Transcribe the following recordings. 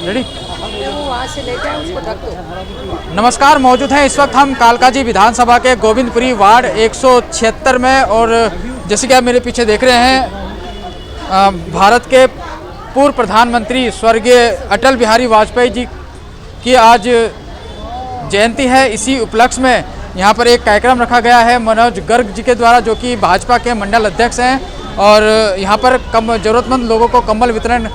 Ready. वहाँ से लेके आए उसको ढक दो। नमस्कार, मौजूद हैं इस वक्त हम कालकाजी विधानसभा के गोविंदपुरी वार्ड 176 में। और जैसे कि आप मेरे पीछे देख रहे हैं, भारत के पूर्व प्रधानमंत्री स्वर्गीय अटल बिहारी वाजपेयी जी की आज जयंती है। इसी उपलक्ष्य में यहाँ पर एक कार्यक्रम रखा गया है मनोज गर्ग जी के द्वारा, जो कि भाजपा के मंडल अध्यक्ष हैं। और यहाँ पर ज़रूरतमंद लोगों को कंबल वितरण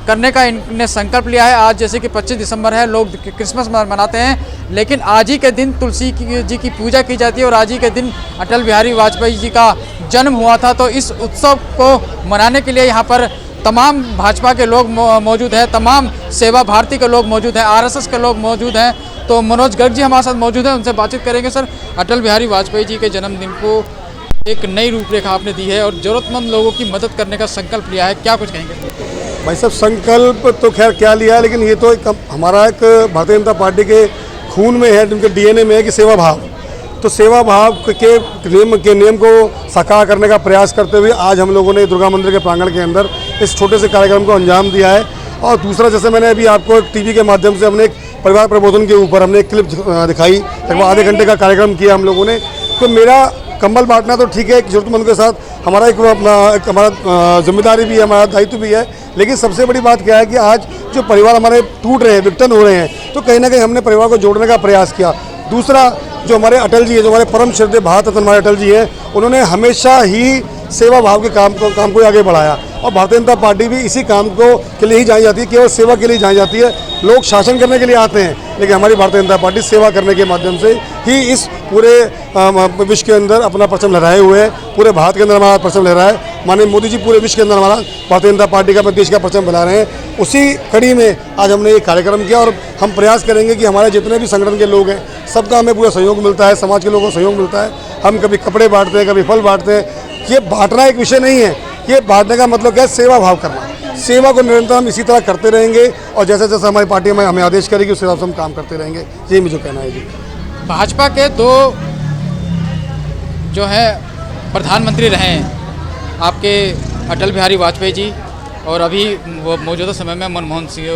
करने का इनने संकल्प लिया है। आज जैसे कि 25 दिसंबर है, लोग क्रिसमस मनाते हैं, लेकिन आज ही के दिन तुलसी जी की पूजा की जाती है और आज ही के दिन अटल बिहारी वाजपेयी जी का जन्म हुआ था। तो इस उत्सव को मनाने के लिए यहाँ पर तमाम भाजपा के लोग मौजूद हैं, तमाम सेवा भारती के लोग मौजूद हैं, RSS के लोग मौजूद हैं। तो मनोज गर्ग जी हमारे साथ मौजूद हैं, उनसे बातचीत करेंगे। सर, अटल बिहारी वाजपेयी जी के जन्मदिन को एक नई रूपरेखा आपने दी है और ज़रूरतमंद लोगों की मदद करने का संकल्प लिया है, क्या कुछ कहेंगे? भाई साहब, संकल्प तो खैर क्या लिया है, लेकिन ये तो हमारा एक भारतीय जनता पार्टी के खून में है, उनके DNA में है कि सेवा भाव। तो सेवा भाव के नियम को साकार करने का प्रयास करते हुए आज हम लोगों ने दुर्गा मंदिर के प्रांगण के अंदर इस छोटे से कार्यक्रम को अंजाम दिया है। और दूसरा, जैसे मैंने अभी आपको एक TV के माध्यम से हमने एक परिवार प्रबोधन के ऊपर हमने एक क्लिप दिखाई, लगभग आधे घंटे का कार्यक्रम किया हम लोगों ने। तो मेरा कंबल बांटना तो ठीक है, जरूरतमंद के साथ हमारा एक हमारा जिम्मेदारी भी है, हमारा दायित्व भी है। लेकिन सबसे बड़ी बात क्या है कि आज जो परिवार हमारे टूट रहे हैं, विघटन हो रहे हैं, तो कहीं ना कहीं हमने परिवार को जोड़ने का प्रयास किया। दूसरा, जो हमारे अटल जी है, जो हमारे परम श्रद्धेय भारत रत्न हमारे अटल जी हैं, उन्होंने हमेशा ही सेवा भाव के काम को आगे बढ़ाया। और भारतीय जनता पार्टी भी इसी काम के लिए ही जानी जाती है, केवल सेवा के लिए जानी जाती है। लोग शासन करने के लिए आते हैं, लेकिन हमारी भारतीय जनता पार्टी सेवा करने के माध्यम से ही इस पूरे विश्व के अंदर अपना परचम लहराए हुए है। पूरे भारत के अंदर हमारा परचम लहरा है। माननीय मोदी जी पूरे विश्व के अंदर हमारा भारतीय जनता पार्टी का, देश का परचम फैला रहे हैं। उसी कड़ी में आज हमने ये कार्यक्रम किया और हम प्रयास करेंगे कि हमारे जितने भी संगठन के लोग हैं, सबका हमें पूरा सहयोग मिलता है, समाज के लोगों को सहयोग मिलता है। हम कभी कपड़े बांटते हैं, कभी फल बांटते हैं। ये बांटना एक विषय नहीं है, ये बांटने का मतलब क्या है? सेवा भाव करना। सेवा को निरंतर हम इसी तरह करते रहेंगे और जैसे जैसे हमारी पार्टी में हमें आदेश करेगी उस हिसाब से हम काम करते रहेंगे। यही मुझे कहना है जी। भाजपा के दो जो है प्रधानमंत्री रहे हैं आपके, अटल बिहारी वाजपेयी जी और अभी वो मौजूदा समय में मनमोहन सिंह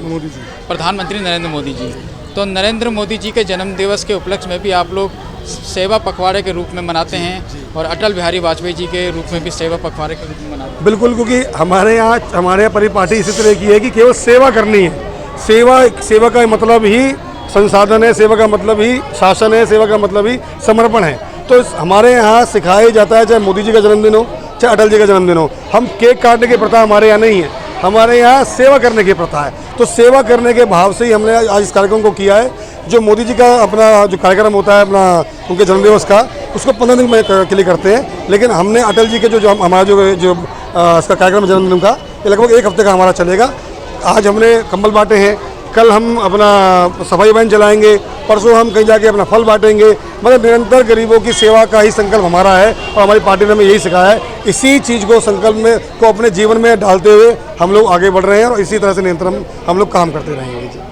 मोदी जी, प्रधानमंत्री नरेंद्र मोदी जी। तो नरेंद्र मोदी जी के जन्म दिवस के उपलक्ष्य में भी आप लोग सेवा पखवाड़े के रूप में मनाते हैं और अटल बिहारी वाजपेयी जी के रूप में भी सेवा पखवाड़े के रूप में मनाते हैं। बिल्कुल, क्योंकि हमारे यहाँ परिपाटी इसी तरह की है कि केवल सेवा करनी है। सेवा का मतलब ही संसाधन है, सेवा का मतलब ही शासन है, सेवा का मतलब ही समर्पण है। तो हमारे यहाँ सिखाया जाता है, चाहे मोदी जी का जन्मदिन हो, चाहे अटल जी का जन्मदिन हो, हम केक काटने की प्रथा हमारे यहाँ नहीं है। हमारे यहाँ सेवा करने की प्रथा है। तो सेवा करने के भाव से ही हमने आज इस कार्यक्रम को किया है। जो मोदी जी का अपना जो कार्यक्रम होता है अपना उनके जन्मदिवस का, उसको 15 दिन के लिए करते हैं। लेकिन हमने अटल जी के जो हमारा जो इसका कार्यक्रम जन्मदिन का, ये लगभग 1 हफ्ते का हमारा चलेगा। आज हमने कंबल बांटे हैं, कल हम अपना सफाई अभियान चलाएंगे, परसों हम कहीं जाके अपना फल बांटेंगे। मतलब निरंतर गरीबों की सेवा का ही संकल्प हमारा है और हमारी पार्टी ने हमें यही सिखाया है। इसी चीज़ को संकल्प में को अपने जीवन में डालते हुए हम लोग आगे बढ़ रहे हैं और इसी तरह से निरंतर हम लोग काम करते रहेंगे।